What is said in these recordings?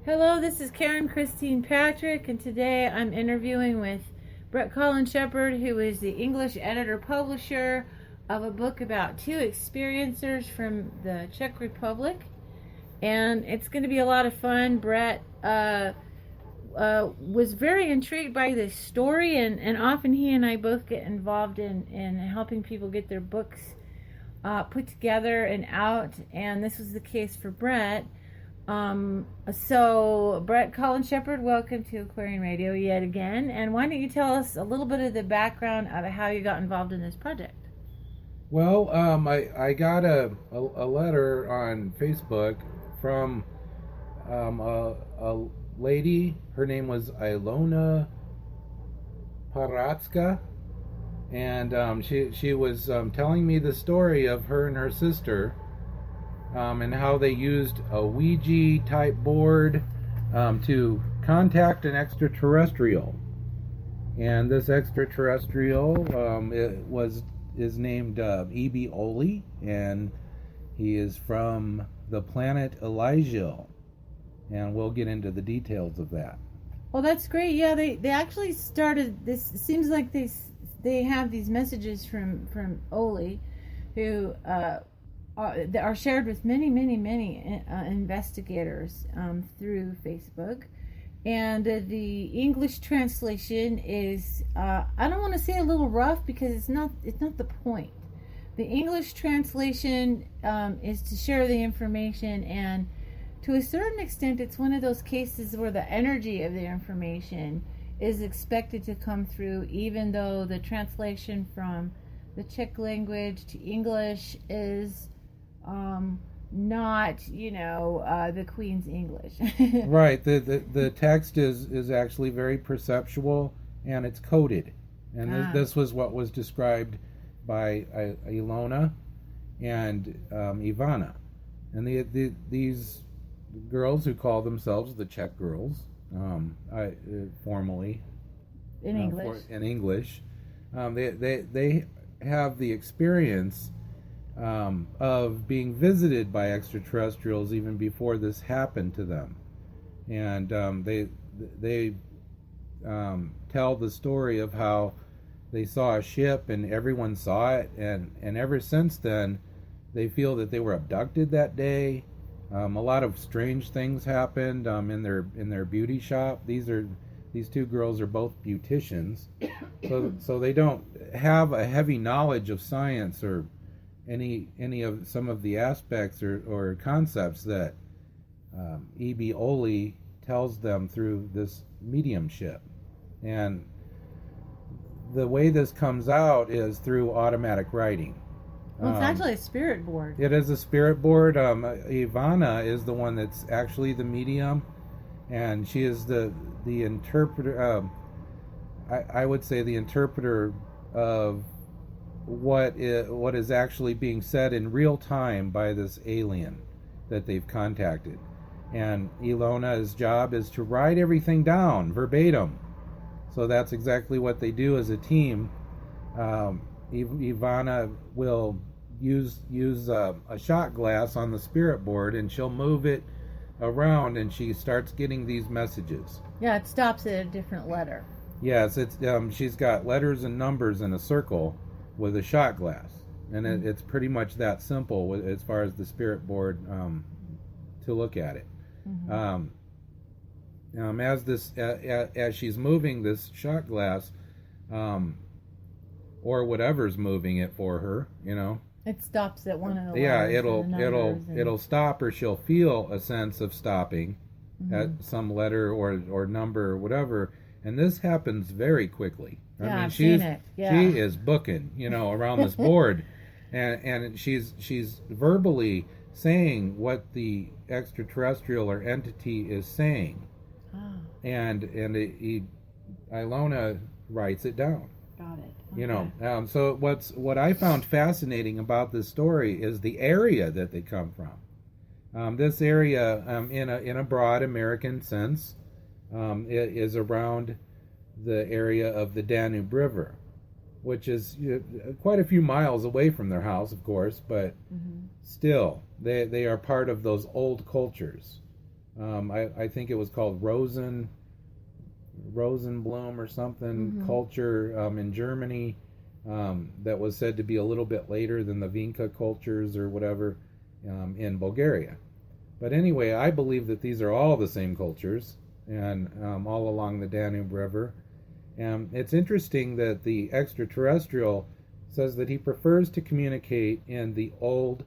Hello, this is Karen Christine Patrick, and today I'm interviewing with Bret Colin Sheppard, who is the English editor-publisher of a book about two experiencers from the Czech Republic. And it's going to be a lot of fun. Bret was very intrigued by this story, and often he and I both get involved in helping people get their books put together and out, and this was the case for Bret. So Bret Colin Sheppard, welcome to Aquarian Radio yet again, and why don't you tell us a little bit of the background of how you got involved in this project? Well, I got a letter on Facebook from a lady. Her name was Ilona Paratska, and she was telling me the story of her and her sister, and how they used a Ouija type board to contact an extraterrestrial. And this extraterrestrial is named EBE Olie, and he is from the planet ELieLjíl, and we'll get into the details of that. Well, that's great. Yeah, they actually started this. It seems like they have these messages from Olie, who are shared with many investigators through Facebook. And the English translation is I don't want to say a little rough, because it's not the point. The English translation is to share the information, and to a certain extent it's one of those cases where the energy of the information is expected to come through, even though the translation from the Czech language to English is not, the Queen's English. Right. The text is actually very perceptual, and it's coded. And this was what was described by Ilona and Ivana. And these girls, who call themselves the Czech girls, formally in English, they have the experience of being visited by extraterrestrials even before this happened to them, and they tell the story of how they saw a ship and everyone saw it, and ever since then they feel that they were abducted that day. A lot of strange things happened in their beauty shop. These two girls are both beauticians, so they don't have a heavy knowledge of science or any of some of the aspects or concepts that EBE Olie tells them through this mediumship. And the way this comes out is through automatic writing. Well, it's actually a spirit board. It is a spirit board. Ivana is the one that's actually the medium, and she is the interpreter. I would say the interpreter of what is actually being said in real time by this alien that they've contacted. And Ilona's job is to write everything down verbatim. So that's exactly what they do as a team. Ivana will use a shot glass on the spirit board, and she'll move it around, and she starts getting these messages. Yeah, it stops at a different letter. Yes, it's she's got letters and numbers in a circle with a shot glass, and it's pretty much that simple as far as the spirit board to look at it. Mm-hmm. As she's moving this shot glass, or whatever's moving it for her, it stops at one of the it'll stop, or she'll feel a sense of stopping at some letter or number or whatever, and this happens very quickly. She is booking, around this board, and she's verbally saying what the extraterrestrial or entity is saying, and Ilona writes it down. Got it. Okay. So what I found fascinating about this story is the area that they come from. This area, in a broad American sense, is around the area of the Danube River, which is quite a few miles away from their house, of course, but still, they are part of those old cultures. I think it was called Rosenblum or something, culture in Germany, that was said to be a little bit later than the Vinca cultures or whatever in Bulgaria. But anyway, I believe that these are all the same cultures, and all along the Danube River. And it's interesting that the extraterrestrial says that he prefers to communicate in the old,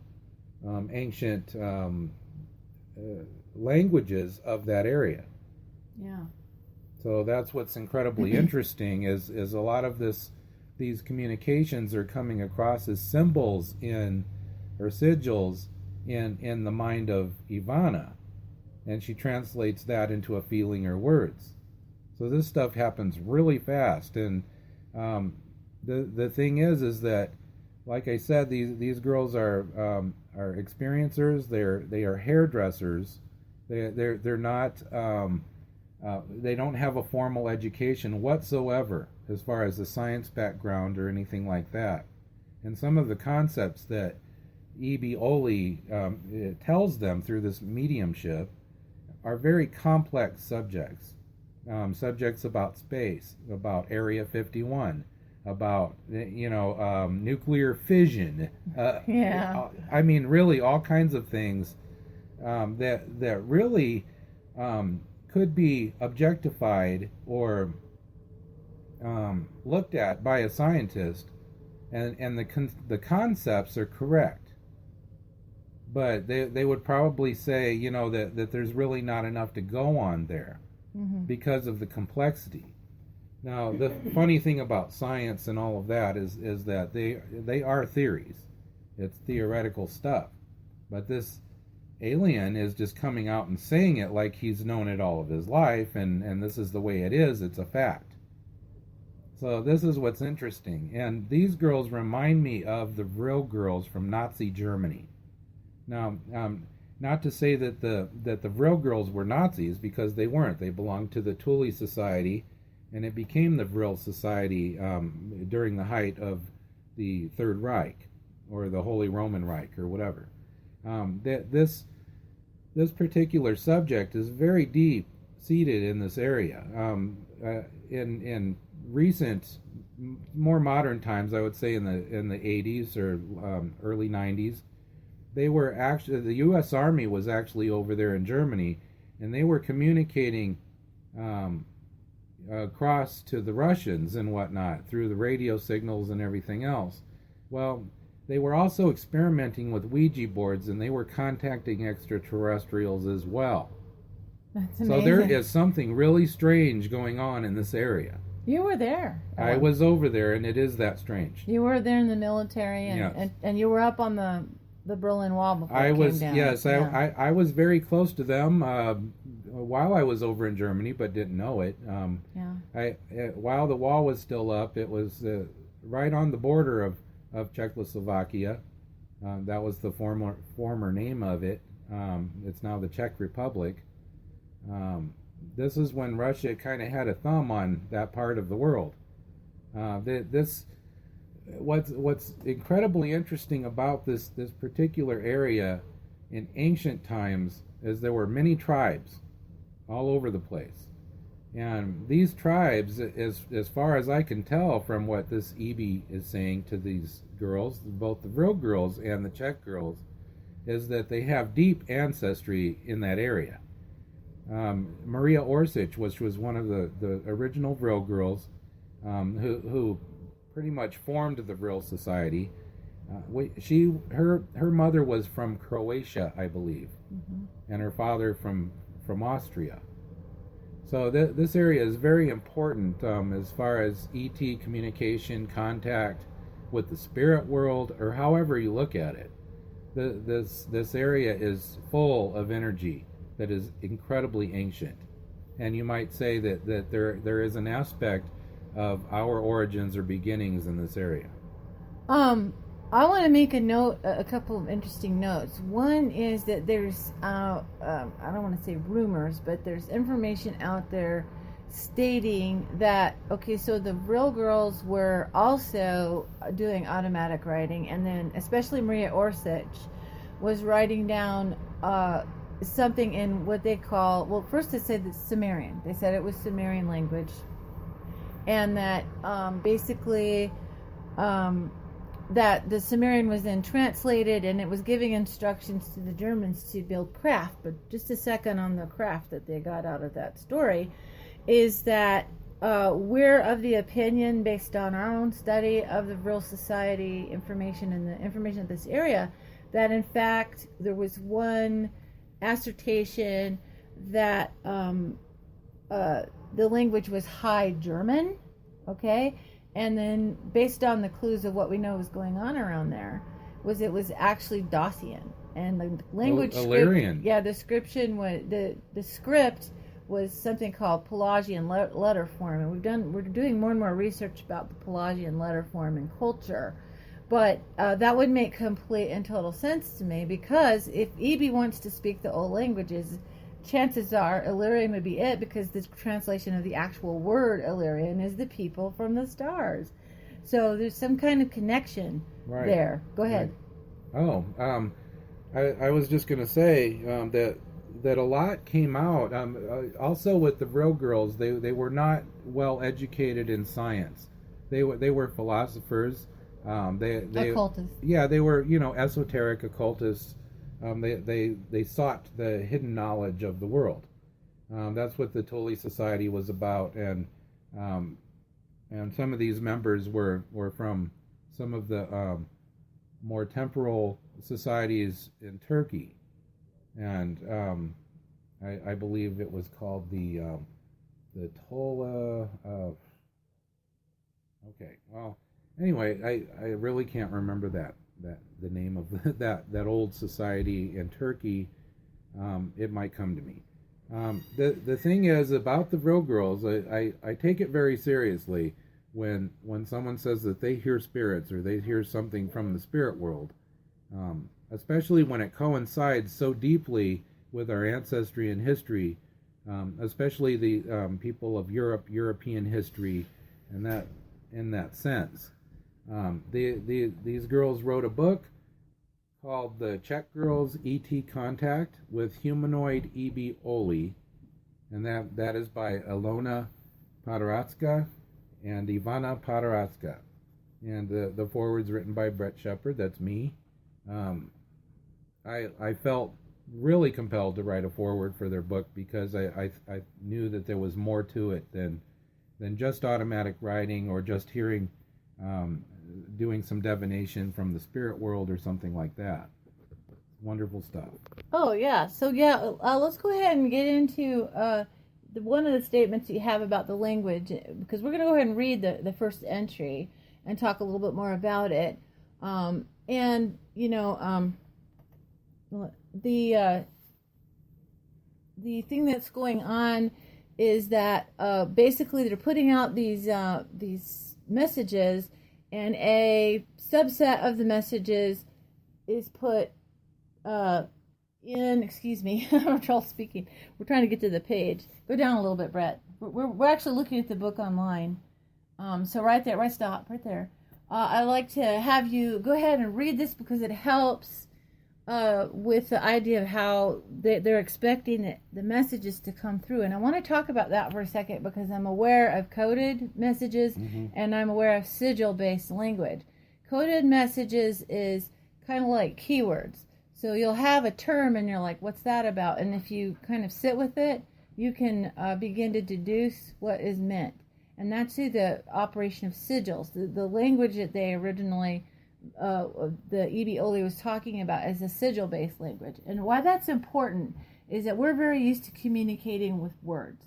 ancient languages of that area. Yeah. So that's what's incredibly interesting is a lot of these communications are coming across as symbols or sigils in the mind of Ivana, and she translates that into a feeling or words. So this stuff happens really fast, and the thing is that, like I said, these girls are experiencers. They are hairdressers. They're not. They don't have a formal education whatsoever as far as a science background or anything like that. And some of the concepts that EBE Olie tells them through this mediumship are very complex subjects. Subjects about space, about Area 51, about nuclear fission. Yeah. I mean, really, all kinds of things that really could be objectified or looked at by a scientist, and the concepts are correct. But they would probably say, that there's really not enough to go on there because of the complexity. Now, the funny thing about science and all of that is that they are theories. It's theoretical stuff. But this alien is just coming out and saying it like he's known it all of his life, and this is the way it is. It's a fact. So this is what's interesting. And these girls remind me of the real girls from Nazi Germany. Now, not to say that the Vril girls were Nazis, because they weren't. They belonged to the Thule Society, and it became the Vril Society during the height of the Third Reich, or the Holy Roman Reich, or whatever. This particular subject is very deep seated in this area. In recent, more modern times, I would say in the 80s or early 90s. The U.S. Army was actually over there in Germany, and they were communicating across to the Russians and whatnot through the radio signals and everything else. Well, they were also experimenting with Ouija boards, and they were contacting extraterrestrials as well. That's amazing. So there is something really strange going on in this area. You were there. I was over there, and it is that strange. You were there in the military, and, Yes. and you were up on the Berlin Wall before I it was came down. yes, Yeah. I was very close to them while I was over in Germany, but didn't know it. While the wall was still up, it was right on the border of Czechoslovakia. That was the former name of it. It's now the Czech Republic. This is when Russia kind of had a thumb on that part of the world. What's incredibly interesting about this particular area in ancient times is there were many tribes all over the place. And these tribes, as far as I can tell from what this EBE is saying to these girls, both the Vril girls and the Czech girls, is that they have deep ancestry in that area. Maria Orsic, which was one of the original Vril girls, who pretty much formed the Vril Society. Her mother was from Croatia, I believe, and her father from Austria. So this area is very important as far as ET communication, contact with the spirit world, or however you look at it. This area is full of energy that is incredibly ancient, and you might say that there is an aspect of our origins or beginnings in this area. I want to make a couple of interesting notes. One is that there's, I don't want to say rumors, but there's information out there stating that, okay, so the Vril girls were also doing automatic writing, and then especially Maria Orsic was writing down something in what they call, well, first they said it's Sumerian. They said it was Sumerian language, and that basically that the Sumerian was then translated, and it was giving instructions to the Germans to build craft. But just a second on the craft that they got out of that story is that we're of the opinion, based on our own study of the real society information and the information of this area, that in fact there was one assertion that the language was High German, okay? And then based on the clues of what we know was going on around there, it was actually Dacian. And the language Illyrian. the description was the script was something called Pelagian letter form, and we're doing more and more research about the Pelagian letter form and culture. But that would make complete and total sense to me, because if EBE wants to speak the old languages, chances are Illyrian would be it, because the translation of the actual word Illyrian is the people from the stars. So there's some kind of connection there. Go ahead. Right. Oh, I was just going to say that a lot came out. Also with the real girls, they were not well educated in science. They were philosophers. Occultists. Yeah, they were, esoteric occultists. They sought the hidden knowledge of the world. That's what the Tolly Society was about, and some of these members were from some of the more temporal societies in Turkey, and I believe it was called the Tola. Okay, well. Anyway, I really can't remember the name of that old society in Turkey. It might come to me. The thing is about the real girls, I take it very seriously when someone says that they hear spirits or they hear something from the spirit world, especially when it coincides so deeply with our ancestry and history, especially the people of European history, and that in that sense. These girls wrote a book called The Czech Girls E.T. Contact with Humanoid EBE Olie, and that is by Ilona and Ivana Podoracka. And the foreword's written by Bret Sheppard, that's me. I felt really compelled to write a foreword for their book, because I knew that there was more to it than just automatic writing or just hearing doing some divination from the spirit world or something like that. Wonderful stuff. Oh yeah. So yeah, let's go ahead and get into one of the statements you have about the language, because we're going to go ahead and read the first entry and talk a little bit more about it. And the thing that's going on is that basically they're putting out these messages, and a subset of the messages is put in, excuse me, I'm trouble speaking. We're trying to get to the page. Go down a little bit, Brett. We're actually looking at the book online. So right there, stop, right there. I'd like to have you go ahead and read this, because it helps with the idea of how they're expecting the messages to come through. And I want to talk about that for a second, because I'm aware of coded messages, and I'm aware of sigil-based language. Coded messages is kind of like keywords. So you'll have a term and you're like, what's that about? And if you kind of sit with it, you can begin to deduce what is meant. And that's through the operation of sigils. The language that they originally the EBE Olie was talking about is a sigil-based language. And why that's important is that we're very used to communicating with words.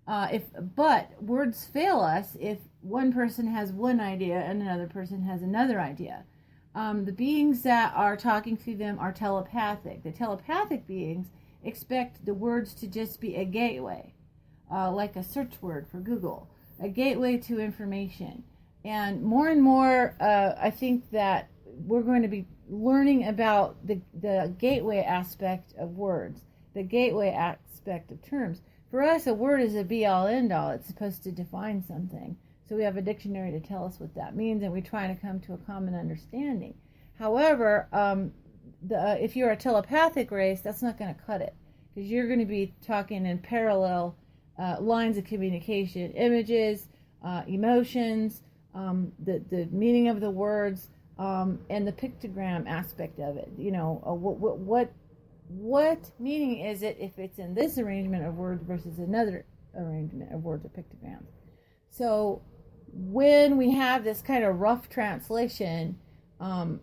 But words fail us if one person has one idea and another person has another idea. The beings that are talking through them are telepathic. The telepathic beings expect the words to just be a gateway, like a search word for Google, a gateway to information. And more, I think that we're going to be learning about the gateway aspect of words, the gateway aspect of terms. For us, a word is a be-all, end-all. It's supposed to define something. So we have a dictionary to tell us what that means, and we try to come to a common understanding. However, if you're a telepathic race, that's not going to cut it, because you're going to be talking in parallel lines of communication, images, emotions, the meaning of the words, and the pictogram aspect of it. What meaning is it if it's in this arrangement of words versus another arrangement of words or pictograms? So when we have this kind of rough translation, Ivana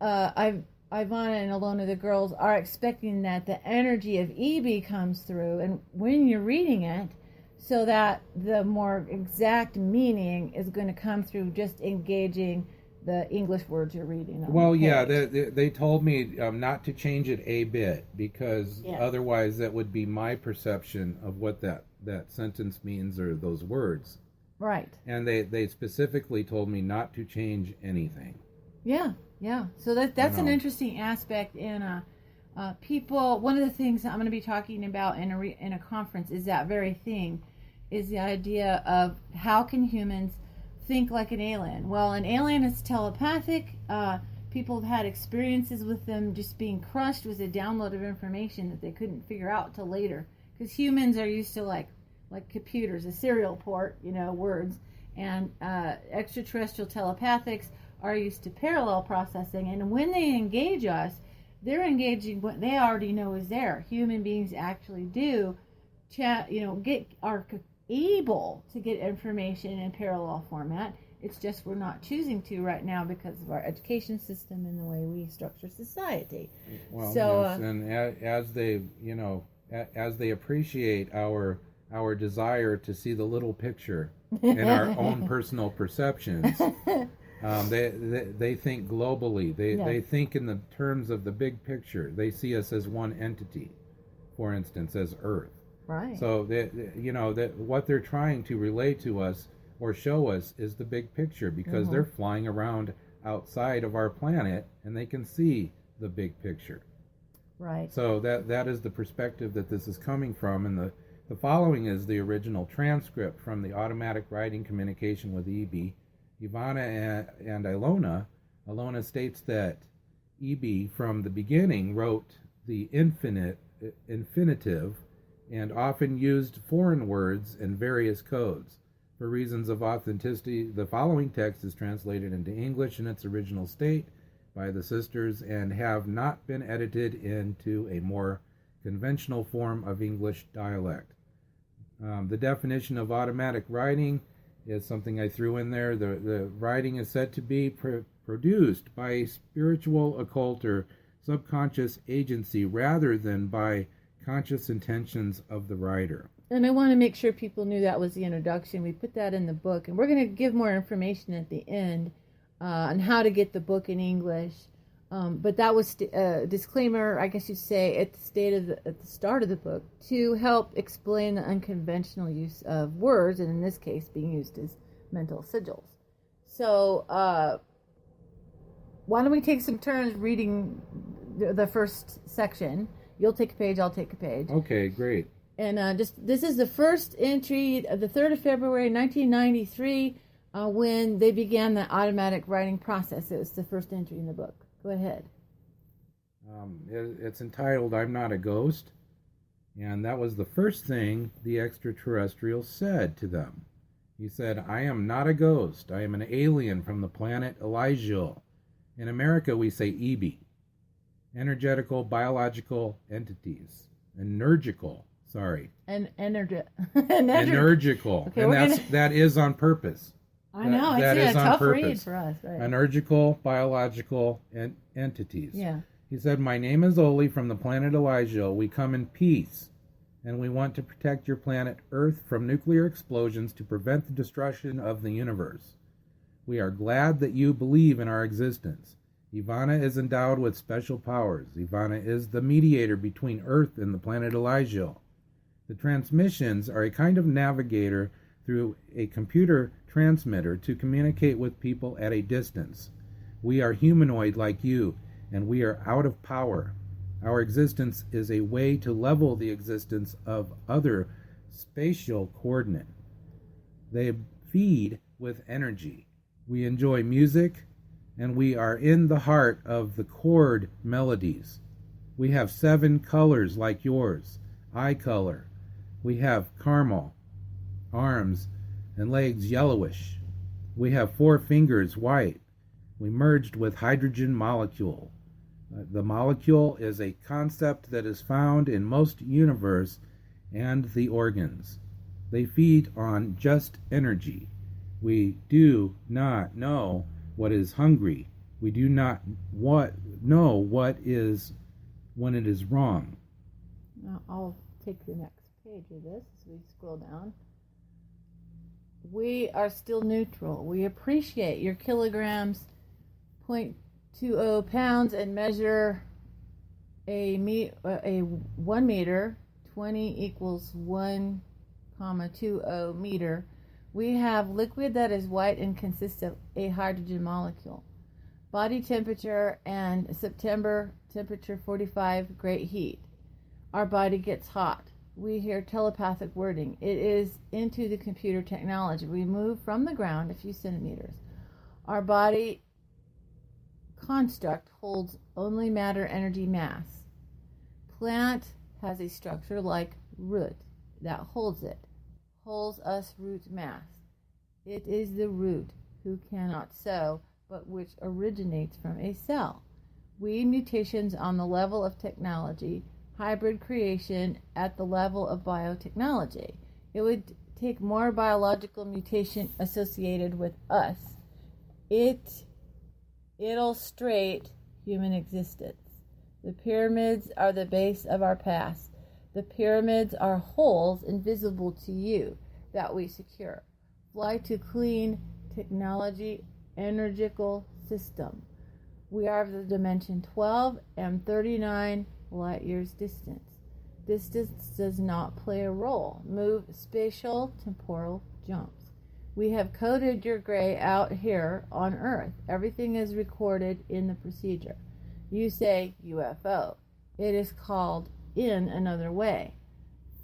and Ilona, the girls, are expecting that the energy of EBE comes through, and when you're reading it, so that the more exact meaning is going to come through just engaging the English words you're reading. Well, yeah, they told me not to change it a bit, because otherwise that would be my perception of what that sentence means, or those words. Right. And they specifically told me not to change anything. Yeah. So that's an interesting aspect in people. One of the things that I'm going to be talking about in a conference is that very thing, is the idea of how can humans think like an alien. Well, an alien is telepathic. People have had experiences with them just being crushed with a download of information that they couldn't figure out till later. Because humans are used to like computers, a serial port, words, and extraterrestrial telepathics are used to parallel processing. And when they engage us, they're engaging what they already know is there. Human beings actually do, are able to get information in parallel format. It's just we're not choosing to right now because of our education system and the way we structure society. Well, so, yes, and as they appreciate our desire to see the little picture in our own personal perceptions, they think globally. They think in the terms of the big picture. They see us as one entity, for instance, as Earth. Right. So what they're trying to relay to us or show us is the big picture, because they're flying around outside of our planet and they can see the big picture. Right. So that is the perspective that this is coming from, and the following is the original transcript from the automatic writing communication with EBE. Ivana and Ilona. Ilona states that EBE from the beginning wrote the infinitive and often used foreign words and various codes. For reasons of authenticity, the following text is translated into English in its original state by the sisters and have not been edited into a more conventional form of English dialect. The definition of automatic writing is something I threw in there. The writing is said to be produced by a spiritual, occult, or subconscious agency rather than by conscious intentions of the writer. And I want to make sure people knew that was the introduction. We put that in the book, and we're going to give more information at the end on how to get the book in English. But that was a disclaimer, I guess you'd say, at the start of the book, to help explain the unconventional use of words, and in this case, being used as mental sigils. So, why don't we take some turns reading the first section? You'll take a page, I'll take a page. Okay, great. And this is the first entry of the 3rd of February, 1993, when they began the automatic writing process. It was the first entry in the book. Go ahead. It's entitled, "I'm Not a Ghost," and that was the first thing the extraterrestrial said to them. He said, "I am not a ghost. I am an alien from the planet ELieLjíl. In America, we say EBE. Energetical biological entities. Energical. Energical. Okay, and that is on purpose. I know, it's a tough read for us. Right. Energical biological entities. Yeah. He said, "My name is Olie from the planet ELieLjíl. We come in peace, and we want to protect your planet Earth from nuclear explosions to prevent the destruction of the universe. We are glad that you believe in our existence. Ivana is endowed with special powers. Ivana is the mediator between Earth and the planet ELieLjíl. The transmissions are a kind of navigator through a computer transmitter to communicate with people at a distance. We are humanoid like you, and we are out of power. Our existence is a way to level the existence of other spatial coordinate. They feed with energy. We enjoy music, and we are in the heart of the chord melodies. We have 7 colors like yours, eye color. We have caramel, arms and legs yellowish. We have 4 fingers white. We merged with hydrogen molecule. The molecule is a concept that is found in most universe and the organs. They feed on just energy. We do not know what is hungry. We do not know what is when it is wrong. Now I'll take the next page of this as we scroll down. We are still neutral. We appreciate your kilograms, 0.20 pounds, and measure a 1 meter. 20 equals 1,20 meter. We have liquid that is white and consists of a hydrogen molecule. Body temperature and September temperature 45, great heat. Our body gets hot. We hear telepathic wording. It is into the computer technology. We move from the ground a few centimeters. Our body construct holds only matter, energy, mass. Plant has a structure like root that holds it. Holds us root mass. It is the root who cannot sow, but which originates from a cell. We mutations on the level of technology, hybrid creation at the level of biotechnology. It would take more biological mutation associated with us. It illustrate human existence. The pyramids are the base of our past. The pyramids are holes invisible to you that we secure. Fly to clean technology, energical system. We are of the dimension 12 and 39 light years distance. Distance does not play a role. Move spatial temporal jumps. We have coded your gray out here on Earth. Everything is recorded in the procedure. You say UFO. It is called in another way.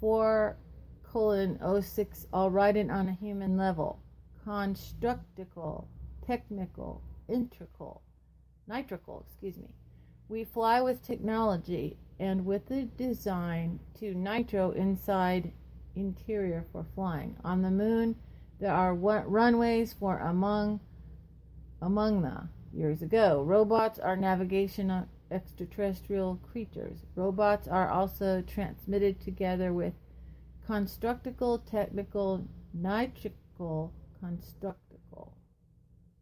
4:06, I'll write it on a human level. Constructical, technical, nitrical, We fly with technology and with the design to nitro inside interior for flying. On the moon, there are runways for among the years ago. Robots are navigational extraterrestrial creatures. Robots are also transmitted together with constructical, technical, nitrical, constructical,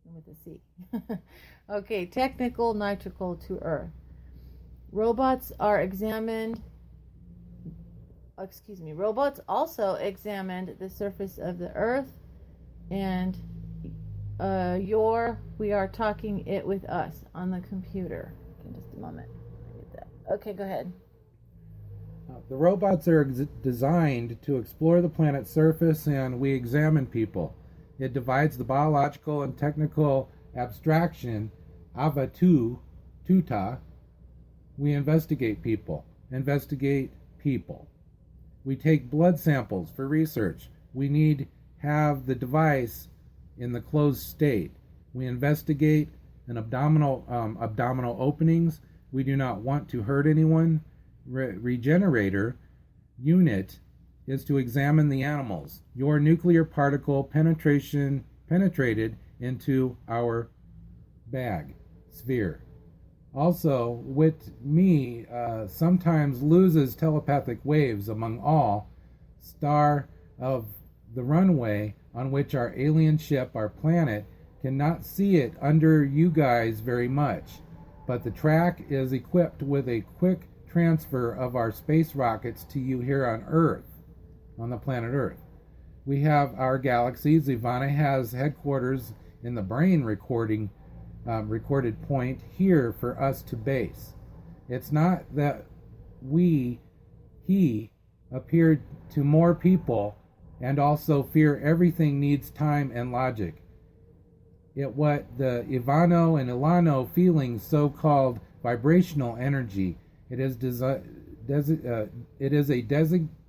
with a C. Okay, technical, nitrical to Earth. Robots also examined the surface of the Earth, and we are talking it with us on the computer. In just a moment. Get that. Okay, go ahead. The robots are designed to explore the planet's surface, and we examine people. It divides the biological and technical abstraction, tuta. We investigate people. We take blood samples for research. We need have the device in the closed state. We investigate abdominal openings. We do not want to hurt anyone. Regenerator unit is to examine the animals. Your nuclear particle penetrated into our bag, sphere. Also, with me, sometimes loses telepathic waves among all. Star of the runway on which our alien ship, our planet, cannot see it under you guys very much, but the track is equipped with a quick transfer of our space rockets to you here on Earth, on the planet Earth. We have our galaxies. Ivana has headquarters in the brain recorded point here for us to base. It's not that he appeared to more people and also fear everything needs time and logic. What the Ivano and Ilano feeling so-called vibrational energy. It is a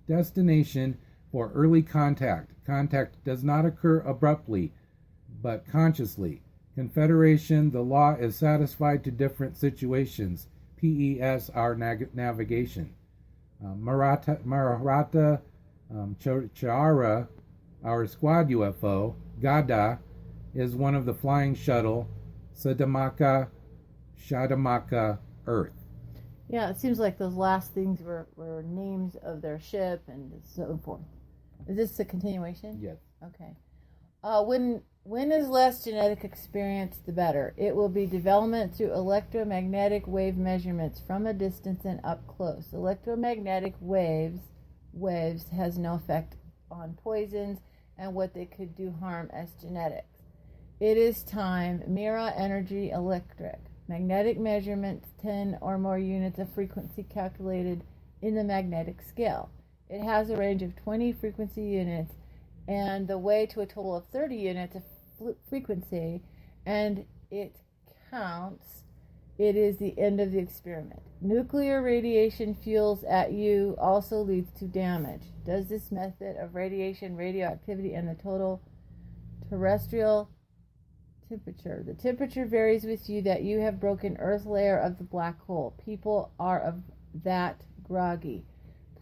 destination for early contact. Contact does not occur abruptly, but consciously. Confederation, the law is satisfied to different situations. PES, our navigation. Maratha Chara, our squad UFO. Gada is one of the flying shuttle. Shadamaka, Earth. Yeah, it seems like those last things were names of their ship and so forth. Is this a continuation? Yes. Okay. When is less genetic experience, the better. It will be development through electromagnetic wave measurements from a distance and up close. Electromagnetic waves has no effect on poisons and what they could do harm as genetics. It is time. Mira energy electric. Magnetic measurements, 10 or more units of frequency calculated in the magnetic scale. It has a range of 20 frequency units and the way to a total of 30 units of frequency, and it counts. It is the end of the experiment. Nuclear radiation fuels at you also leads to damage. Does this method of radiation, radioactivity, and the total terrestrial temperature? The temperature varies with you that you have broken Earth layer of the black hole. People are of that groggy.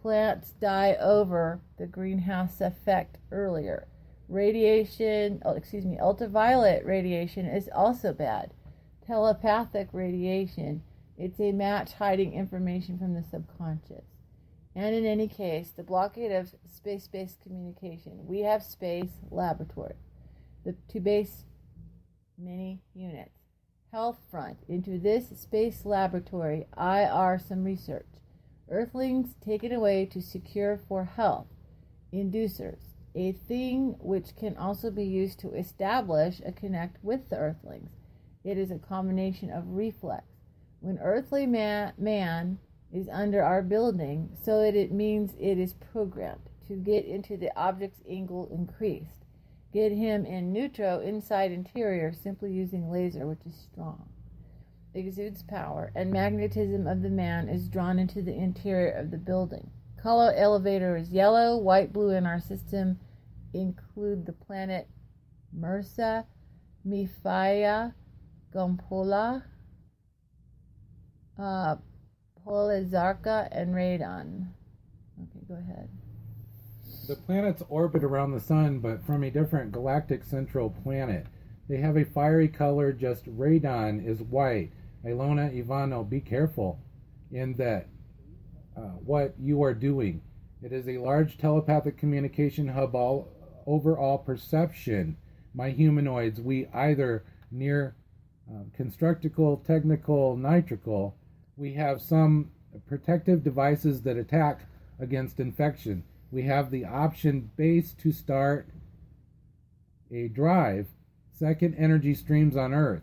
Plants die over the greenhouse effect earlier. Ultraviolet radiation is also bad. Telepathic radiation, it's a match hiding information from the subconscious. And in any case, the blockade of space-based communication. We have space laboratory to base many units. Health front. Into this space laboratory, IR some research. Earthlings taken away to secure for health. Inducers. A thing which can also be used to establish a connect with the Earthlings. It is a combination of reflex. When earthly man is under our building, so that it means it is programmed to get into the object's angle increased. Get him in neutral inside interior simply using laser, which is strong. Exudes power, and magnetism of the man is drawn into the interior of the building. Color elevator is yellow, white, blue in our system include the planet Mursa, Mifaya, Gompola, Polizarca, and Radon. Okay, go ahead. The planets orbit around the sun, but from a different galactic central planet. They have a fiery color, just radon is white. Ilona, Ivana, be careful in that what you are doing. It is a large telepathic communication hub, overall perception. My humanoids, we either near constructical, technical, nitrical. We have some protective devices that attack against infection. We have the option base to start a drive, second energy streams on Earth.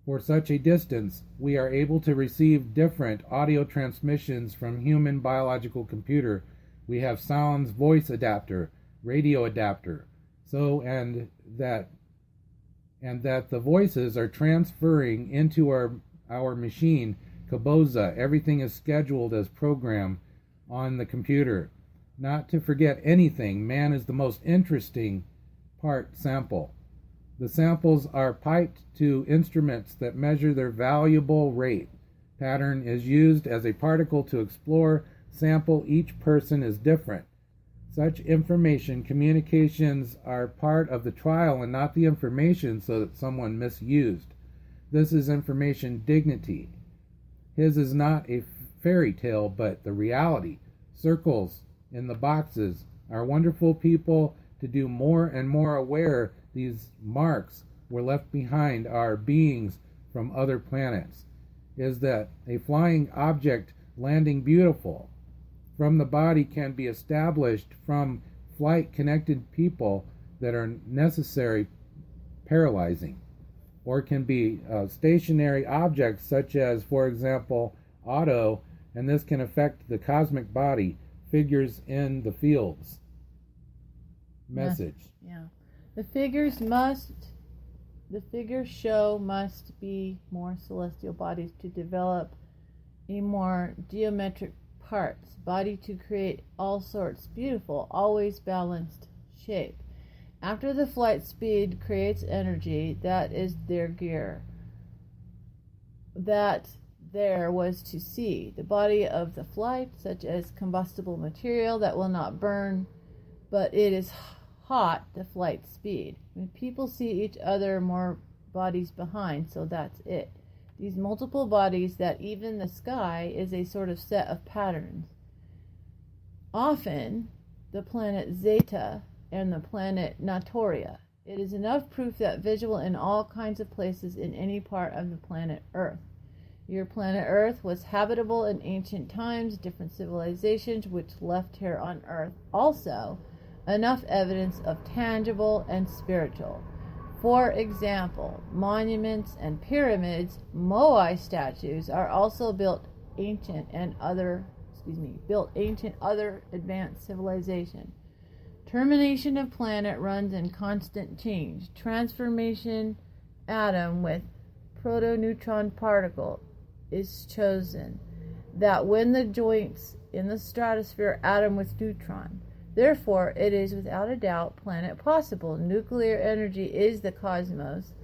For such a distance, we are able to receive different audio transmissions from human biological computer. We have sounds, voice adapter, radio adapter. So, and that the voices are transferring into our machine, Kaboza. Everything is scheduled as program on the computer. Not to forget anything, man is the most interesting part sample. The samples are piped to instruments that measure their valuable rate. Pattern is used as a particle to explore. Sample, each person is different. Such information, communications are part of the trial and not the information so that someone misused. This is information dignity. His is not a fairy tale, but the reality. Circles in the boxes are wonderful people to do more and more aware these marks were left behind are beings from other planets. Is that a flying object landing beautiful from the body can be established from flight connected people that are necessary paralyzing, or can be stationary objects such as, for example, auto, and this can affect the cosmic body, figures in the fields. Message. Yeah. The figures show must be more celestial bodies to develop a more geometric parts, body to create all sorts beautiful, always balanced shape. After the flight speed creates energy, that is their gear. That there was to see the body of the flight, such as combustible material that will not burn, but it is hot, the flight speed. When people see each other, more bodies behind, so that's it. These multiple bodies that even the sky is a sort of set of patterns. Often, the planet Zeta and the planet Notoria. It is enough proof that visual in all kinds of places in any part of the planet Earth. Your planet Earth was habitable in ancient times, different civilizations which left here on Earth. Also, enough evidence of tangible and spiritual. For example, monuments and pyramids, Moai statues are also built ancient other advanced civilization. Termination of planet runs in constant change. Transformation atom with protoneutron particle is chosen. That when the joints in the stratosphere atom with neutron. Therefore, it is without a doubt planet possible. Nuclear energy is the cosmos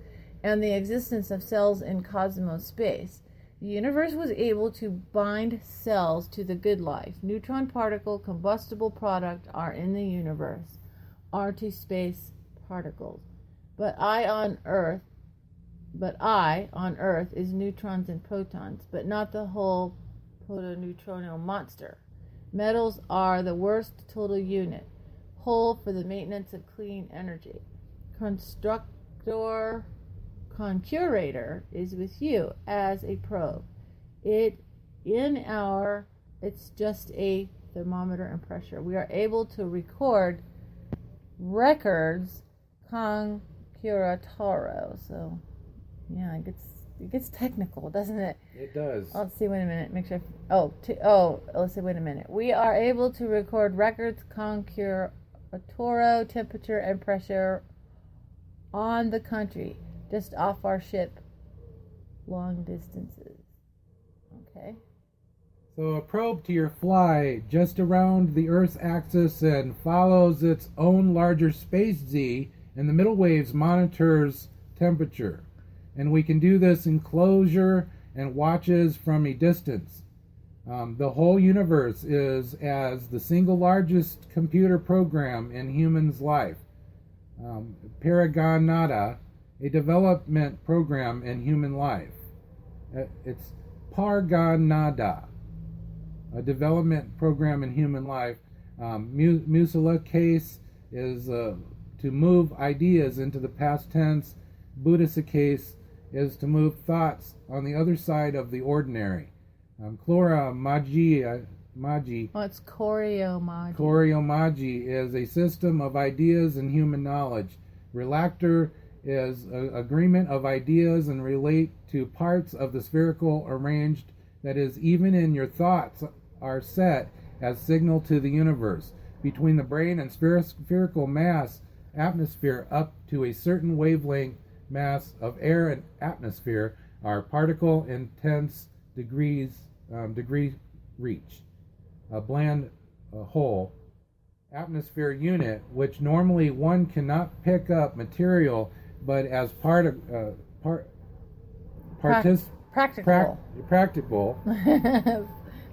and the existence of cells in cosmos space. The universe was able to bind cells to the good life. Neutron particle, combustible product are in the universe, are to space particles. But I on Earth is neutrons and protons, but not the whole protoneutrino monster. Metals are the worst total unit, whole for the maintenance of clean energy. Concurator is with you as a probe. It's just a thermometer and pressure. We are able to record records concuratoro. So, yeah, it gets technical, doesn't it? It does. Let's see, wait a minute. Make sure. Let's see, wait a minute. We are able to record records concuratoro, temperature and pressure on the country. Just off our ship, long distances. Okay. So a probe to your fly just around the Earth's axis and follows its own larger space Z, and the middle waves monitors temperature. And we can do this in closure and watches from a distance. The whole universe is as the single largest computer program in human's life. Paragonada, a development program in human life. It's Parganada, a development program in human life. Musala case is to move ideas into the past tense. Buddhist case is to move thoughts on the other side of the ordinary. Chlora Magi. It's Choreomagi. Choreomagi is a system of ideas and human knowledge. Relactor is an agreement of ideas and relate to parts of the spherical arranged, that is, even in your thoughts are set as signal to the universe. Between the brain and spherical mass, atmosphere up to a certain wavelength mass of air and atmosphere are particle intense degree reach. A bland whole atmosphere unit, which normally one cannot pick up material, but as practical. A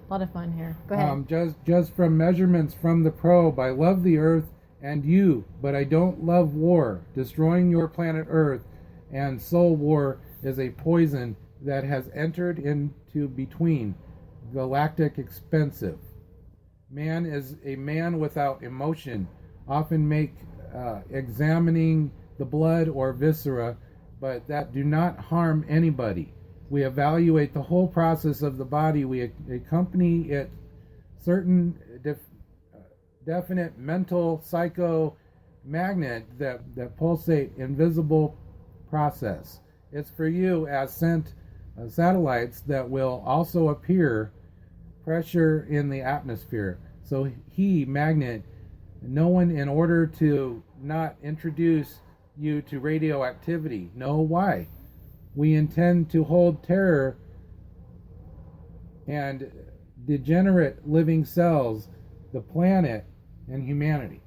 lot of fun here. Go ahead. Just from measurements from the probe, I love the Earth and you, but I don't love war. Destroying your planet Earth and soul war is a poison that has entered into between galactic expensive. Man is a man without emotion, often make examining the blood or viscera, but that do not harm anybody. We evaluate the whole process of the body. We accompany it certain definite mental psycho magnet that pulsate invisible process. It's for you as sent satellites that will also appear pressure in the atmosphere. So he magnet no one in order to not introduce you to radioactivity. No, why? We intend to hold terror and degenerate living cells, the planet, and humanity.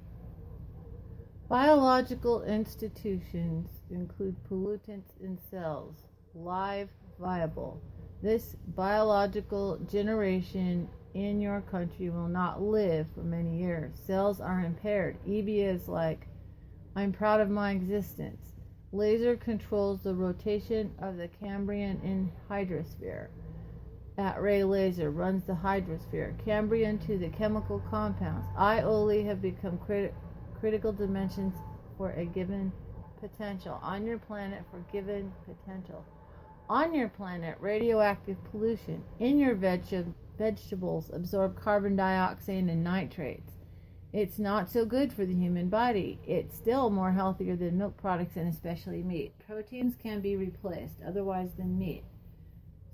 Biological institutions include pollutants in cells, live, viable. This biological generation in your country will not live for many years. Cells are impaired. EBE is like, I'm proud of my existence. Laser controls the rotation of the Cambrian in hydrosphere. At-ray laser runs the hydrosphere. Cambrian to the chemical compounds. EBE Olie have become critical dimensions for a given potential. On your planet for given potential. On your planet, radioactive pollution. In your vegetables absorb carbon dioxide and nitrates. It's not so good for the human body. It's still more healthier than milk products and especially meat. Proteins can be replaced otherwise than meat.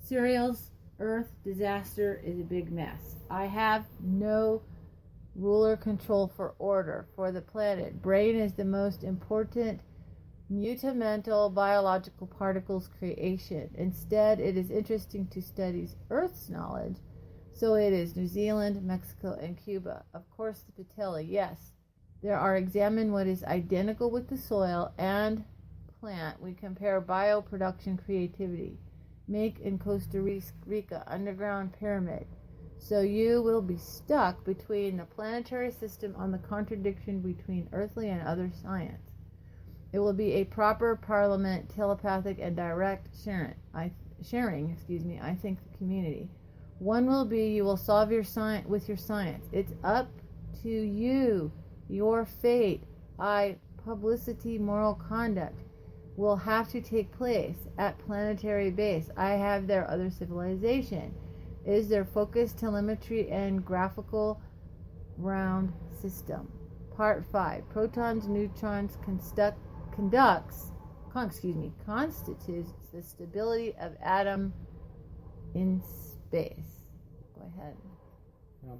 Cereals, earth, disaster is a big mess. I have no ruler control for order for the planet. Brain is the most important mutamental biological particles creation. Instead, it is interesting to study Earth's knowledge. So it is New Zealand, Mexico, and Cuba. Of course, the patella, yes. There are examine what is identical with the soil and plant. We compare bioproduction creativity. Make in Costa Rica underground pyramid. So you will be stuck between the planetary system on the contradiction between earthly and other science. It will be a proper parliament, telepathic and direct sharing, I think the community. One will be you will solve your science with your science. It's up to you. Your fate. Publicity, moral conduct will have to take place at planetary base. I have their other civilization. Is their focus, telemetry, and graphical round system. Part 5. Protons, neutrons constitutes the stability of atom in space. Go ahead.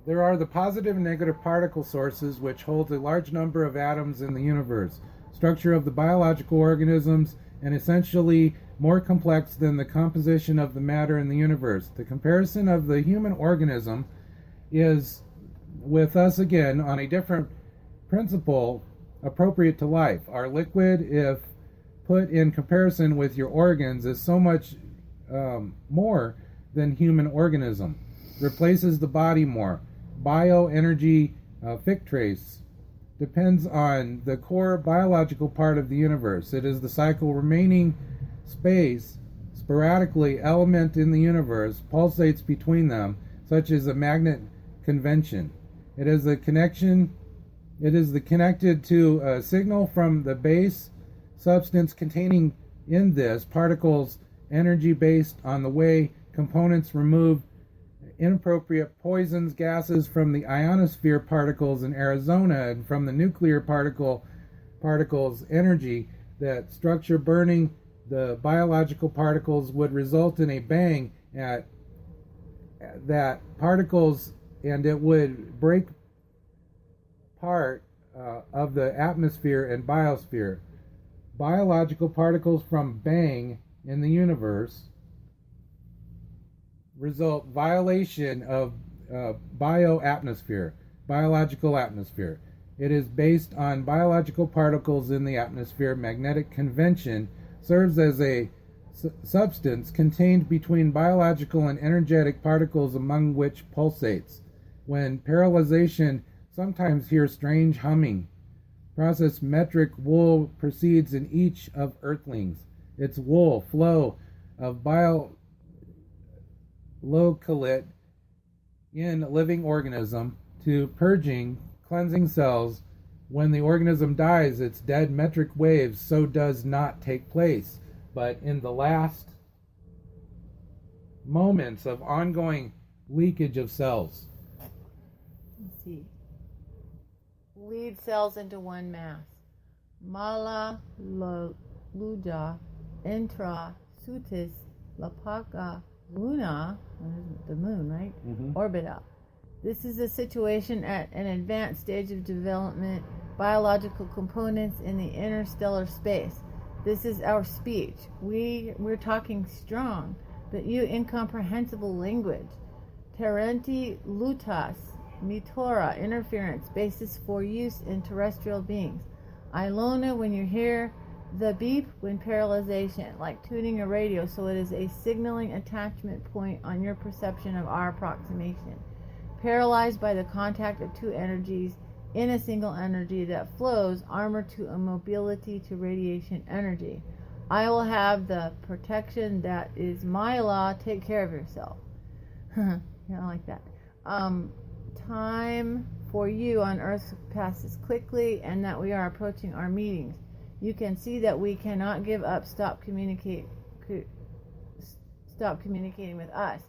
There are the positive and negative particle sources which hold a large number of atoms in the universe. Structure of the biological organisms and essentially more complex than the composition of the matter in the universe. The comparison of the human organism is with us again on a different principle appropriate to life. Our liquid, if put in comparison with your organs, is so much more than human organism. Replaces the body more. Bioenergy fictrace depends on the core biological part of the universe. It is the cycle remaining space, sporadically element in the universe, pulsates between them, such as a magnet convention. It is the connected to a signal from the base substance containing in this particles, energy based on the way components remove inappropriate poisons, gases from the ionosphere particles in Arizona and from the nuclear particles energy that structure burning the biological particles would result in a bang at that particles, and it would break part of the atmosphere and biosphere. Biological particles from bang in the universe result violation of biological atmosphere. It is based on biological particles in the atmosphere. Magnetic convention serves as a substance contained between biological and energetic particles among which pulsates. When paralyzation, sometimes hear strange humming. Process metric wool proceeds in each of earthlings. Its wool flow of biolocalate in living organism to purging, cleansing cells. When the organism dies, its dead metric waves so does not take place, but in the last moments of ongoing leakage of cells. Let's see. Lead cells into one mass. Mala luja intra sutis lapaka luna, the moon, right? Orbita. This is a situation at an advanced stage of development, biological components in the interstellar space. This is our speech. We're talking strong, but you incomprehensible language. Terenti lutas, mitora, interference, basis for use in terrestrial beings. Ilona, when you hear the beep, when paralyzation, like tuning a radio, so it is a signaling attachment point on your perception of our approximation. Paralyzed by the contact of two energies in a single energy that flows, armor to immobility to radiation energy. I will have the protection that is my law. Take care of yourself. Yeah, I like that. Time for you on Earth passes quickly, and that we are approaching our meetings. You can see that we cannot give up. Stop communicating with us.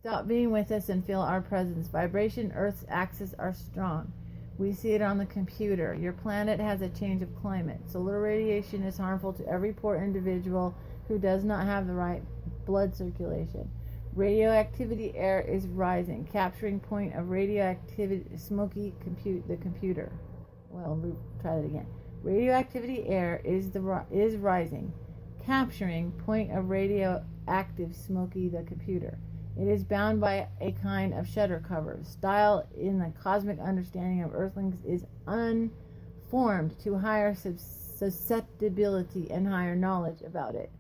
Stop being with us and feel our presence. Vibration, Earth's axis are strong. We see it on the computer. Your planet has a change of climate. Solar radiation is harmful to every poor individual who does not have the right blood circulation. Radioactivity air is rising. Capturing point of radioactivity, smoky the computer. Well, we'll try that again. Radioactivity air is rising. Capturing point of radioactive smoky the computer. It is bound by a kind of shutter cover. Style in the cosmic understanding of Earthlings is unformed to higher susceptibility and higher knowledge about it.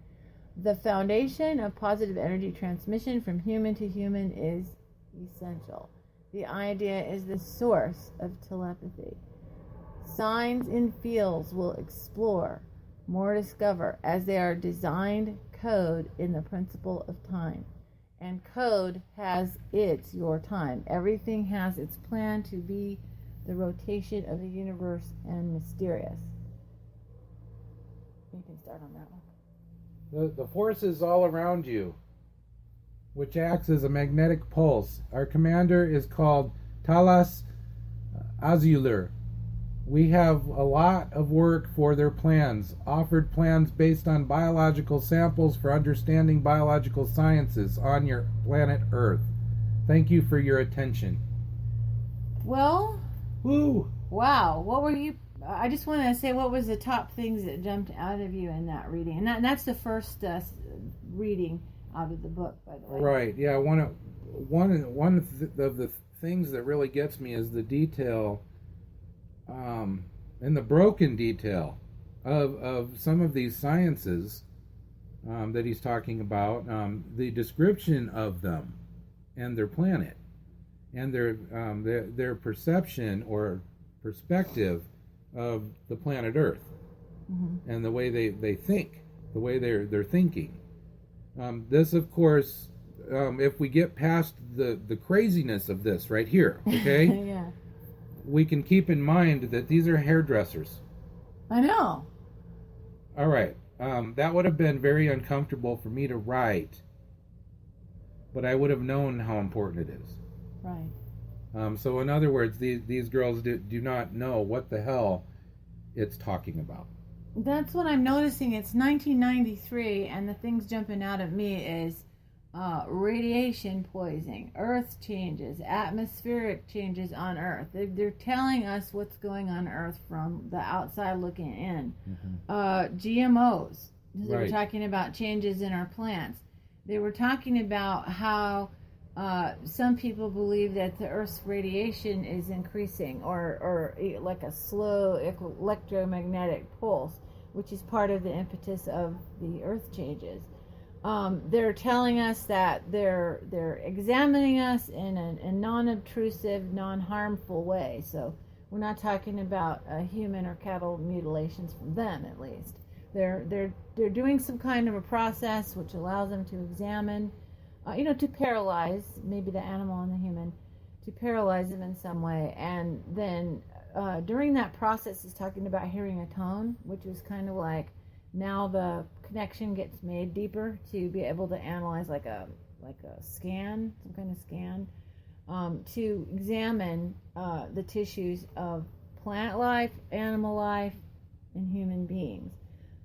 The foundation of positive energy transmission from human to human is essential. The idea is the source of telepathy. Signs in fields will explore, more discover, as they are designed code in the principle of time. And code has your time. Everything has its plan to be the rotation of the universe and mysterious. You can start on that one. The forces all around you, which acts as a magnetic pulse. Our commander is called Talas Azulur. We have a lot of work for their plans, offered plans based on biological samples for understanding biological sciences on your planet Earth. Thank you for your attention. Well, woo! Wow, what were you... I just want to say, what was the top things that jumped out of you in that reading? And that's the first reading out of the book, by the way. Right, yeah. One of the things that really gets me is the detail... and the broken detail of some of these sciences that he's talking about, the description of them and their planet and their perception or perspective of the planet Earth, mm-hmm. and the way they think, the way they're thinking. This, of course, if we get past the craziness of this right here, okay? Yeah. We can keep in mind that these are hairdressers. I know. All right. That would have been very uncomfortable for me to write, but I would have known how important it is. Right. So in other words, these girls do not know what the hell it's talking about. That's what I'm noticing. It's 1993, and the things jumping out at me is radiation poisoning, Earth changes, atmospheric changes on Earth. They're telling us what's going on Earth from the outside looking in. Mm-hmm. GMOs. They were talking about changes in our plants. They were talking about how some people believe that the Earth's radiation is increasing, or like a slow electromagnetic pulse, which is part of the impetus of the Earth changes. They're telling us that they're examining us in a non-obtrusive, non-harmful way. So we're not talking about human or cattle mutilations from them, at least. They're doing some kind of a process which allows them to examine, to paralyze maybe the animal and the human, to paralyze them in some way. And then during that process, is talking about hearing a tone, which was kind of like, now the connection gets made deeper to be able to analyze like a scan, some kind of scan, to examine the tissues of plant life, animal life, and human beings.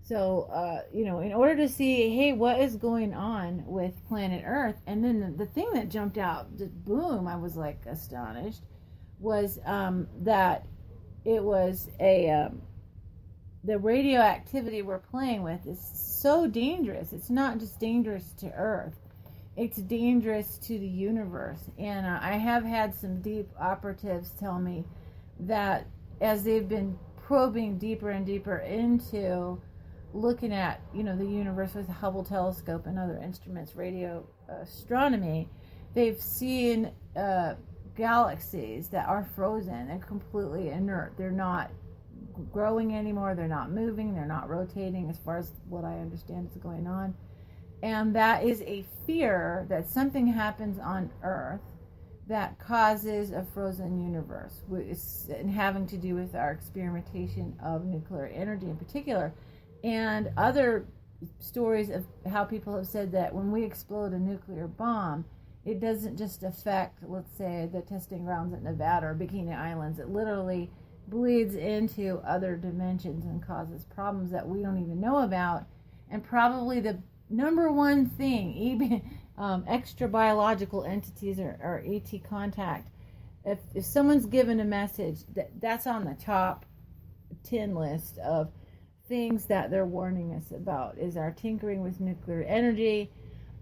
So, in order to see, hey, what is going on with planet Earth? And then the thing that jumped out, just boom, I was like astonished, was that it was the radioactivity we're playing with is so dangerous. It's not just dangerous to Earth. It's dangerous to the universe. And I have had some deep operatives tell me that as they've been probing deeper and deeper into looking at, the universe with the Hubble telescope and other instruments, radio astronomy, they've seen galaxies that are frozen and completely inert. They're not growing anymore, they're not moving, they're not rotating, as far as what I understand is going on. And that is a fear that something happens on Earth that causes a frozen universe, and having to do with our experimentation of nuclear energy in particular, and other stories of how people have said that when we explode a nuclear bomb, it doesn't just affect, let's say, the testing grounds at Nevada or Bikini Islands. It literally bleeds into other dimensions and causes problems that we don't even know about. And probably the number one thing, even extra biological entities or ET contact, if someone's given a message, that's on the top 10 list of things that they're warning us about, is our tinkering with nuclear energy,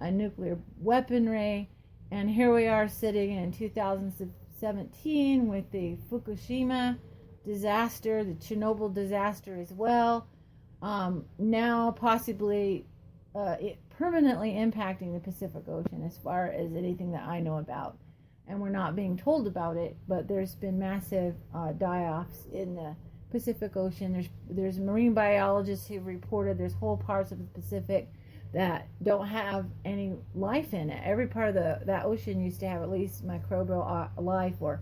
a nuclear weaponry. And here we are sitting in 2017 with the Fukushima disaster, the Chernobyl disaster as well, now possibly permanently impacting the Pacific Ocean as far as anything that I know about. And we're not being told about it, but there's been massive die-offs in the Pacific Ocean. There's marine biologists who reported there's whole parts of the Pacific that don't have any life in it. Every part of that ocean used to have at least microbial life or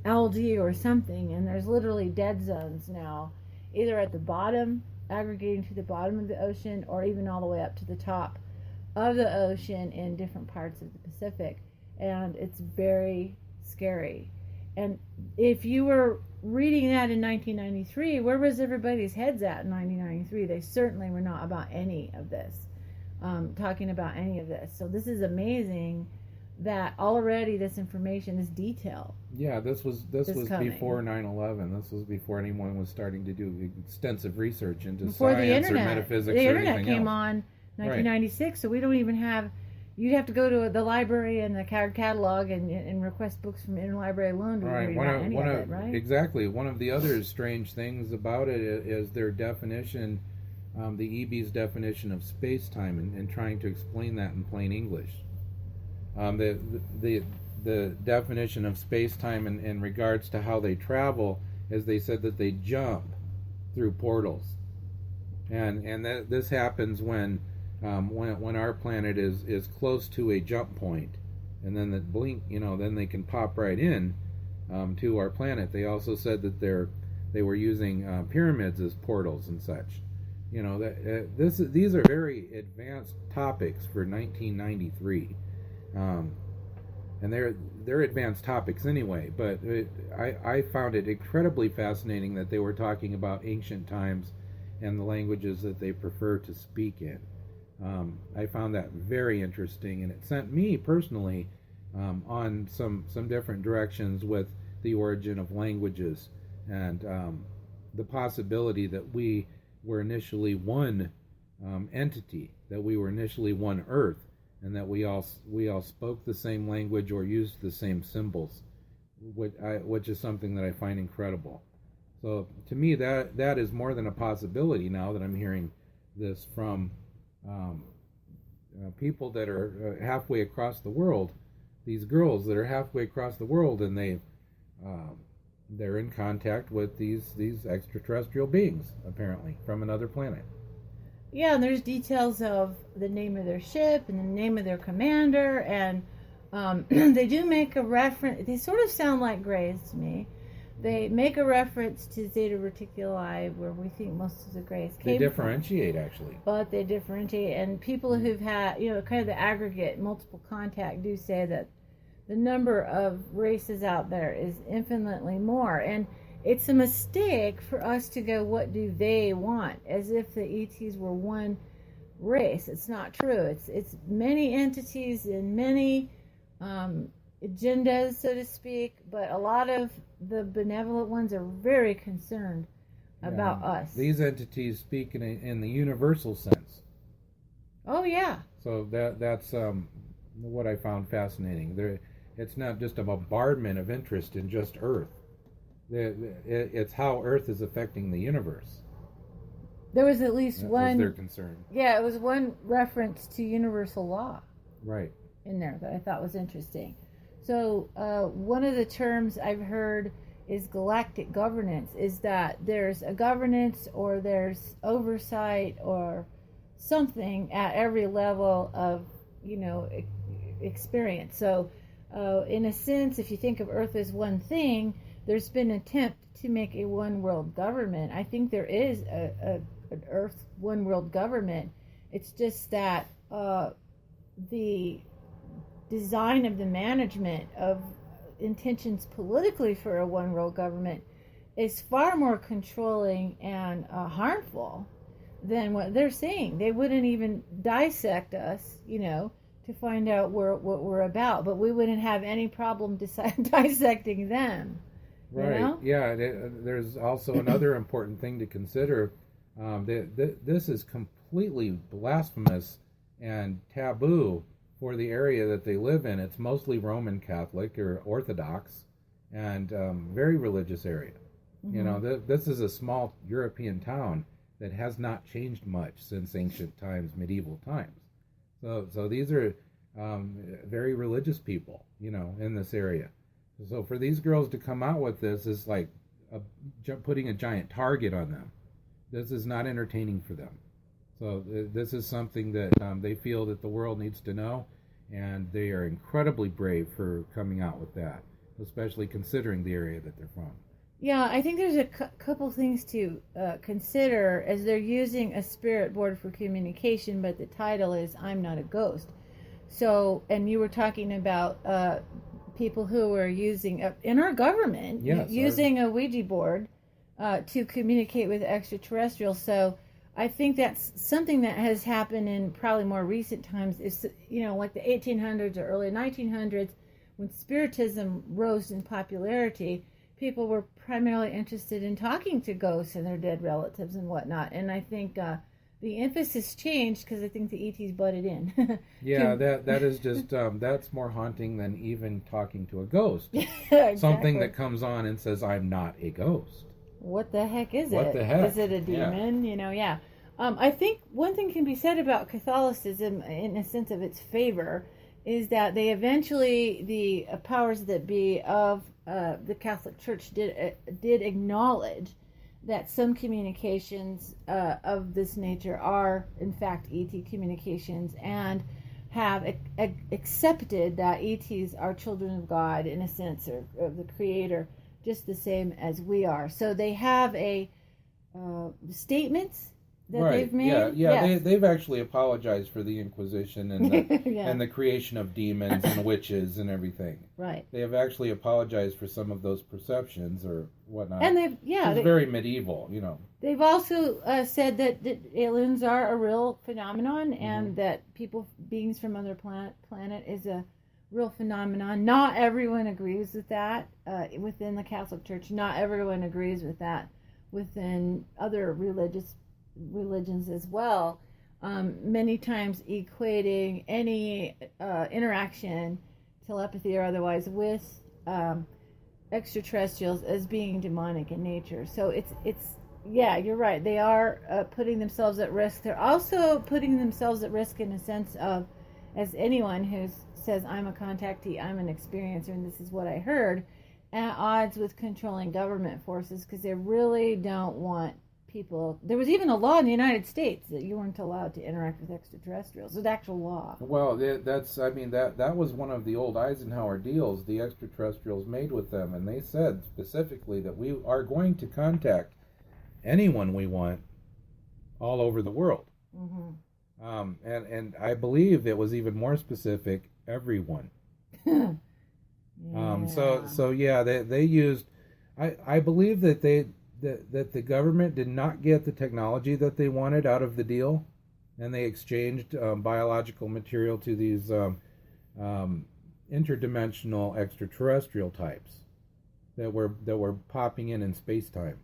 algae or something, and there's literally dead zones now, either at the bottom, aggregating to the bottom of the ocean, or even all the way up to the top of the ocean in different parts of the Pacific. And it's very scary. And if you were reading that in 1993, where was everybody's heads at in 1993? They certainly were not about any of this, talking about any of this. So this is amazing that already this information, this detail. Yeah, this was coming. before 9/11. This was before anyone was starting to do extensive research into before science the internet. or metaphysics the or internet anything came else. on 1996, so we don't even have. You'd have to go to the library and the catalog and request books from interlibrary loan to read about any of it, right? Exactly. One of the other strange things about it is their definition, the EBE's definition of space-time, and trying to explain that in plain English. The definition of space-time in regards to how they travel is they said that they jump through portals, and this happens when our planet is close to a jump point, and then the blink, then they can pop right in to our planet. They also said that they were using pyramids as portals and such. These are very advanced topics for 1993, and they're advanced topics anyway. But I found it incredibly fascinating that they were talking about ancient times and the languages that they prefer to speak in. I found that very interesting, and it sent me personally on some different directions with the origin of languages and the possibility that we were initially one entity, that we were initially one Earth, and that we all spoke the same language or used the same symbols, which is something that I find incredible. So to me, that is more than a possibility now that I'm hearing this from people that are halfway across the world, these girls that are halfway across the world, and they're in contact with these extraterrestrial beings, apparently from another planet. Yeah, and there's details of the name of their ship and the name of their commander, and they do make a reference. They sort of sound like Greys to me. They make a reference to Zeta Reticuli, where we think most of the Greys came from. They differentiate, actually. But they differentiate, and people who've had, kind of the aggregate multiple contact do say that the number of races out there is infinitely more. And it's a mistake for us to go, what do they want? As if the ETs were one race. It's not true. It's many entities and many agendas, so to speak, but a lot of the benevolent ones are very concerned about us. These entities speak in the universal sense. Oh, yeah. So that's what I found fascinating. It's not just a bombardment of interest in just Earth. It's how Earth is affecting the universe. There was at least one. Their concern. Yeah, it was one reference to universal law. Right. In there that I thought was interesting. So one of the terms I've heard is galactic governance. Is that there's a governance or there's oversight or something at every level of experience. So in a sense, if you think of Earth as one thing, there's been an attempt to make a one world government. I think there is an Earth one world government. It's just that the design of the management of intentions politically for a one world government is far more controlling and harmful than what they're saying. They wouldn't even dissect us, to find out what we're about, but we wouldn't have any problem dissecting them. Right. Yeah. There's also another important thing to consider. This is completely blasphemous and taboo for the area that they live in. It's mostly Roman Catholic or Orthodox, and very religious area. Mm-hmm. This is a small European town that has not changed much since ancient times, medieval times. So these are very religious people, in this area. So for these girls to come out with this is like putting a giant target on them. This is not entertaining for them. So this is something that they feel that the world needs to know, and they are incredibly brave for coming out with that, especially considering the area that they're from. Yeah, I think there's a couple things to consider as they're using a spirit board for communication, but the title is I'm Not a Ghost. So, and you were talking about people who are using, in our government, using a Ouija board to communicate with extraterrestrials. So I think that's something that has happened in probably more recent times is, like the 1800s or early 1900s, when Spiritism rose in popularity. People were primarily interested in talking to ghosts and their dead relatives and whatnot. And I think the emphasis changed because I think the ETs butted in. Yeah, that is just, that's more haunting than even talking to a ghost. Exactly. Something that comes on and says, I'm not a ghost. What the heck is it? What the heck? Is it a demon? Yeah. I think one thing can be said about Catholicism in a sense of its favor is that they eventually, the powers that be of the Catholic Church did acknowledge that some communications of this nature are in fact ET communications, and have accepted that ETs are children of God in a sense, or of the Creator, just the same as we are. So they have a statements that they've made. Yeah. Yes. They've actually apologized for the Inquisition and the, and the creation of demons and witches and everything. Right. They have actually apologized for some of those perceptions or whatnot. And it's very medieval, They've also said that aliens are a real phenomenon, and that beings from other planet is a real phenomenon. Not everyone agrees with that within the Catholic Church. Not everyone agrees with that within other religions as well. Many times equating any interaction, telepathy or otherwise, with extraterrestrials as being demonic in nature. So it's yeah, you're right. They are putting themselves at risk. They're also putting themselves at risk in a sense of, as anyone who says, I'm a contactee, I'm an experiencer, and this is what I heard, at odds with controlling government forces, because they really don't want people. There was even a law in the United States that you weren't allowed to interact with extraterrestrials. It's an actual law. Well, that was one of the old Eisenhower deals the extraterrestrials made with them, and they said specifically that we are going to contact anyone we want all over the world. And I believe it was even more specific, everyone. Yeah. They used, I believe that that the government did not get the technology that they wanted out of the deal, and they exchanged biological material to these interdimensional extraterrestrial types that were popping in space-time.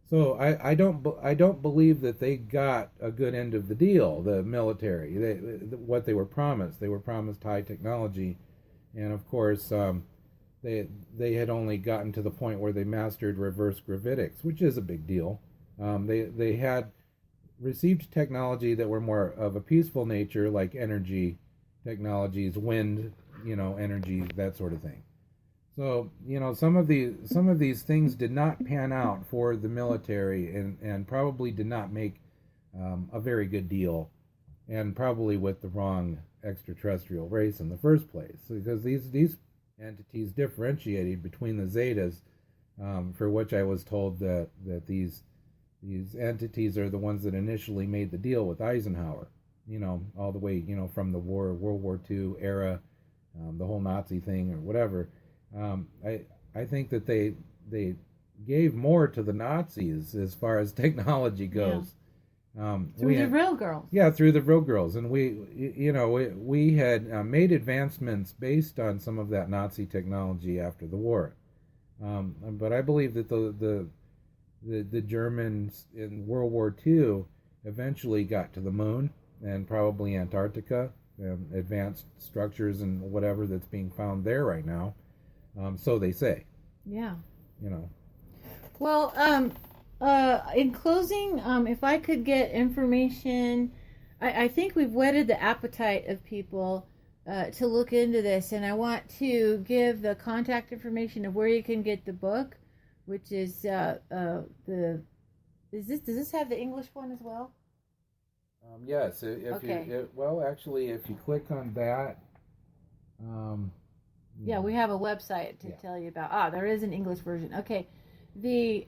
So I don't believe that they got a good end of the deal. The military, what they were promised. They were promised high technology, and of course, they had only gotten to the point where they mastered reverse gravitics, which is a big deal. They had received technology that were more of a peaceful nature, like energy technologies, wind, energy, that sort of thing. So, some of these things did not pan out for the military, and probably did not make a very good deal, and probably with the wrong extraterrestrial race in the first place, because these entities differentiated between the Zetas, for which I was told that these entities are the ones that initially made the deal with Eisenhower, all the way, from the World War II era, the whole Nazi thing or whatever. I think that they gave more to the Nazis as far as technology goes. Yeah. Through the real girls. Yeah, through the real girls, and we had made advancements based on some of that Nazi technology after the war. But I believe that the Germans in World War II eventually got to the moon and probably Antarctica, advanced structures and whatever that's being found there right now. So they say. Yeah. Well, in closing, if I could get information, I think we've whetted the appetite of people to look into this, and I want to give the contact information of where you can get the book, which is does this have the English one as well? Yes. Actually, if you click on that. Yeah, we have a website to tell you about. There is an English version. Okay. The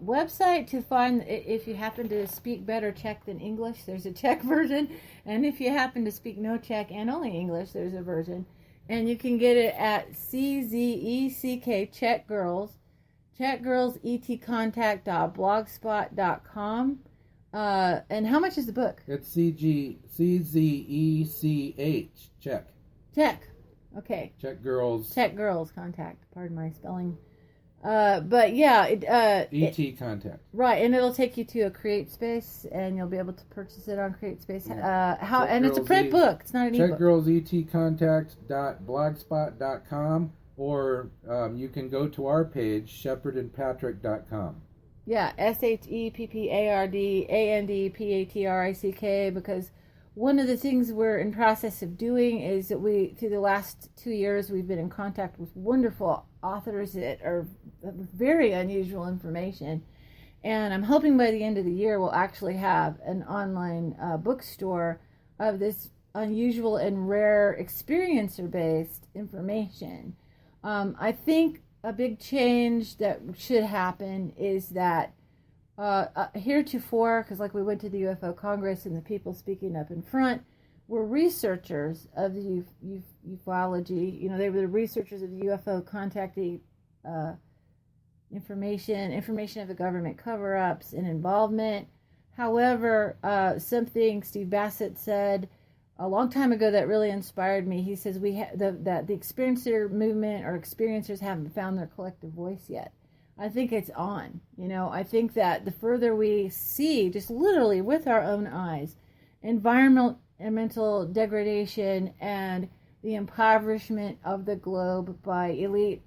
website to find, if you happen to speak better Czech than English, there's a Czech version. And if you happen to speak no Czech and only English, there's a version. And you can get it at CZECK Czech Girls, czechgirlsetcontact.blogspot.com. And how much is the book? It's CZECH, Czech. Czech. Okay. Czech Girls Contact. Pardon my spelling. But yeah, ET Contact. Right, and it'll take you to a CreateSpace, and you'll be able to purchase it on CreateSpace. Yeah. And it's a print book. It's not an ebook. CzechGirlsETContact.blogspot.com, or you can go to our page, shepherdandpatrick.com. Yeah, Sheppardandpatrick, because one of the things we're in process of doing is that through the last 2 years, we've been in contact with wonderful authors that are with very unusual information. And I'm hoping by the end of the year, we'll actually have an online bookstore of this unusual and rare experiencer-based information. I think a big change that should happen is that heretofore, because like we went to the UFO Congress and the people speaking up in front were researchers of the ufology. They were the researchers of the UFO contactee information of the government cover-ups and involvement. However, something Steve Bassett said a long time ago that really inspired me. He says that the experiencer movement or experiencers haven't found their collective voice yet. I think it's on. I think that the further we see, just literally with our own eyes, environmental degradation and the impoverishment of the globe by elite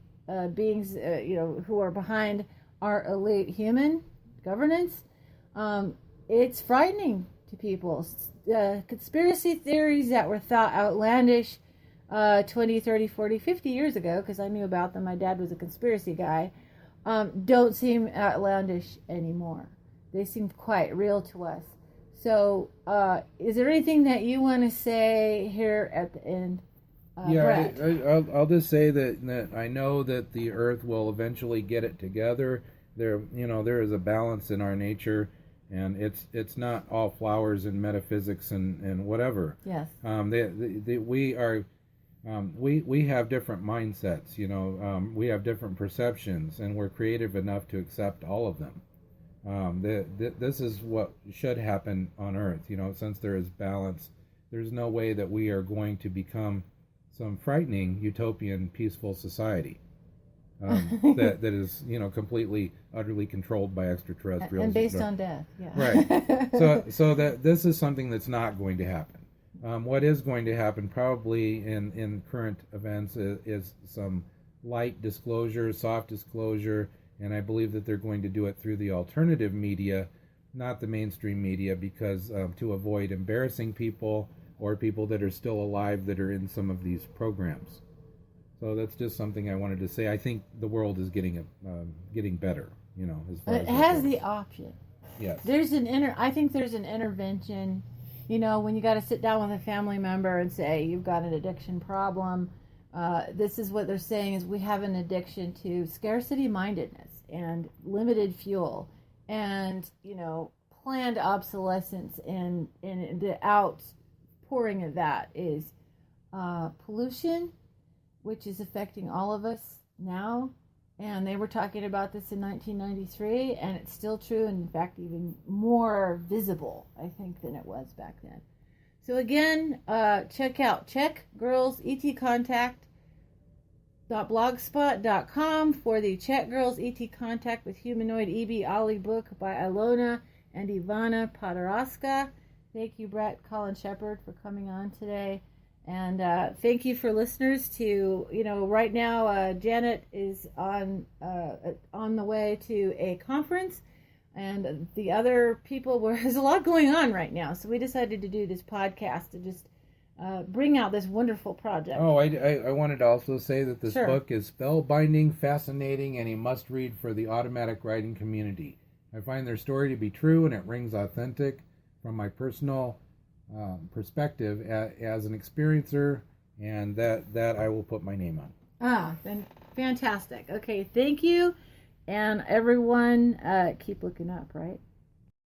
beings, who are behind our elite human governance, it's frightening to people. Conspiracy theories that were thought outlandish 20, 30, 40, 50 years ago, because I knew about them. My dad was a conspiracy guy. Don't seem outlandish anymore. They seem quite real to us. So, is there anything that you want to say here at the end? Bret? I'll just say that I know that the Earth will eventually get it together. There is a balance in our nature, and it's not all flowers and metaphysics and whatever. Yes. We have different mindsets, we have different perceptions, and we're creative enough to accept all of them. This is what should happen on Earth, since there is balance. There's no way that we are going to become some frightening utopian peaceful society that is completely utterly controlled by extraterrestrials and based on death. Yeah. Right. So that this is something that's not going to happen. What is going to happen probably in current events is some light disclosure, soft disclosure, and I believe that they're going to do it through the alternative media, not the mainstream media, because to avoid embarrassing people or people that are still alive that are in some of these programs. So that's just something I wanted to say. I think the world is getting better, as far as it has the option. Yes. I think there's an intervention, when you got to sit down with a family member and say, you've got an addiction problem. This is what they're saying is we have an addiction to scarcity mindedness and limited fuel and, planned obsolescence, and the outpouring of that is pollution, which is affecting all of us now. And they were talking about this in 1993, and it's still true, and in fact even more visible, I think, than it was back then. So again, check out czechgirlsetcontact.blogspot.com for the Czech Girls ET Contact with Humanoid EBE Olie book by Ilona and Ivana Podoroska. Thank you, Bret, Colin, Sheppard, for coming on today. And thank you for listeners to, right now Janet is on the way to a conference, and the other people there's a lot going on right now. So we decided to do this podcast to just bring out this wonderful project. Oh, I wanted to also say that this book is spellbinding, fascinating, and a must-read for the automatic writing community. I find their story to be true, and it rings authentic from my personal perspective as an experiencer, and that I will put my name on. Then fantastic. Okay, thank you, and everyone keep looking up, right?